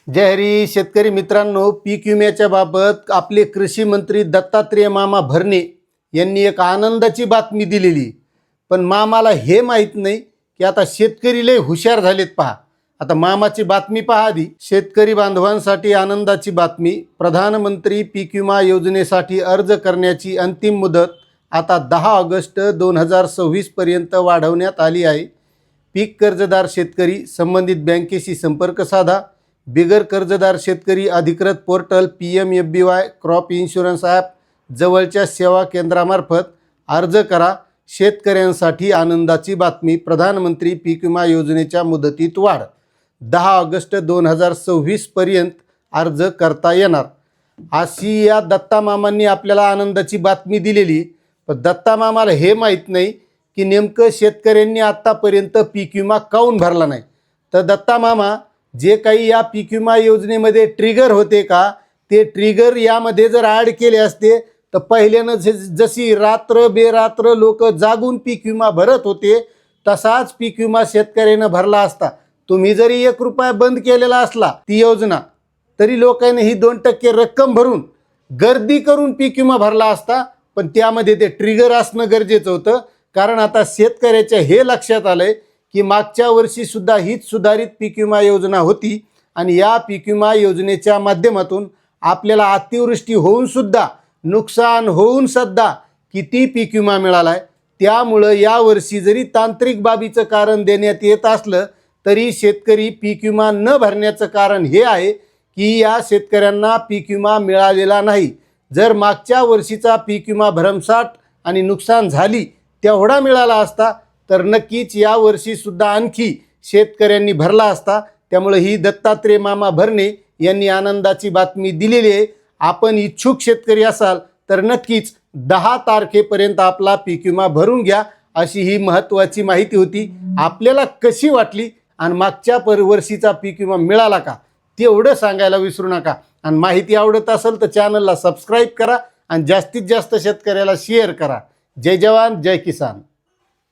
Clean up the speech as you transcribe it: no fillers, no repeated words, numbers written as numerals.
जय हरी शेतकरी मित्रांनो, पीक विम्याच्या बाबत आपले कृषी मंत्री दत्तात्रेय मामा भरणे यांनी एक आनंदाची बातमी दिलेली। पण मामाला हे माहीत नाही की आता शेतकरी लय हुशार झालेत। पहा आता मामाची बातमी पहा आधी। शेतकरी बांधवांसाठी आनंदाची बातमी, प्रधानमंत्री पीक विमा योजनेसाठी अर्ज करण्याची अंतिम मुदत आता 10 ऑगस्ट 2026 पर्यंत वाढवण्यात आली आहे। पीक कर्जदार शेतकरी संबंधित बँकेशी संपर्क साधा। बिगर कर्जदार शेतकरी अधिकृत portal PMFBY crop insurance app जवळच्या सेवा केंद्रामार्फत अर्ज करा। शेतकऱ्यांसाठी आनंदाची बातमी, प्रधानमंत्री पीक विमा योजनेच्या मुदतीत वाढ 10 ऑगस्ट 2026 पर्यंत अर्ज करता येणार, अशी या दत्ता मामांनी आपल्याला आनंदाची बातमी दिलेली। पण दत्ता मामाला हे माहीत नाही की नेमकं शेतकऱ्यांनी आत्तापर्यंत पीक विमा काऊन भरला नाही। तर दत्ता मामा, जे काही या पीक विमा योजनेमध्ये ट्रिगर होते का, ते ट्रिगर यामध्ये जर ॲड केले असते तर पहिल्यानं जशी रात्र बेरात्र लोक जागून पीक विमा भरत होते तसाच पीक विमा शेतकऱ्यानं भरला असता। तुम्ही जरी 1 रुपया बंद केलेला असला ती योजना, तरी लोकांनी ही 2% रक्कम भरून गर्दी करून पीक विमा भरला असता। पण त्यामध्ये ते ट्रिगर असणं गरजेचं होतं, कारण आता शेतकऱ्याच्या हे लक्षात आलंय की मागच्या वर्षी सुद्धा हीच सुधारित पीक विमा योजना होती आणि या पीक विमा योजनेच्या माध्यमातून आपल्याला अतिवृष्टी होऊन सुद्धा, नुकसान होऊन सुद्धा किती पीक विमा मिळालाय। त्यामुळं यावर्षी जरी तांत्रिक बाबीचं कारण देण्यात येत असलं तरी शेतकरी पीक विमा न भरण्याचं कारण हे आहे की या शेतकऱ्यांना पीक विमा मिळालेला नाही। जर मागच्या वर्षीचा पीक विमा भरमसाठ आणि नुकसान झाली तेवढा मिळाला असता तर नक्कीच या वर्षी सुद्धा आणखी शेतकऱ्यांनी भरला असता। त्यामुळे ही दत्तात्रेय मामा भरणे यांनी आनंदाची बातमी दिलेली आहे। आपण इच्छुक शेतकरी असाल तर नक्कीच 10 तारखेपर्यंत आपला पीक विमा भरून घ्या, अशी ही महत्त्वाची माहिती होती। आपल्याला कशी वाटली आणि मागच्या वर्षीचा पीक विमा मिळाला का तेवढं सांगायला विसरू नका। आणि माहिती आवडत असेल तर चॅनलला सबस्क्राईब करा आणि जास्तीत जास्त शेतकऱ्याला शेअर करा। जय जवान जय किसान।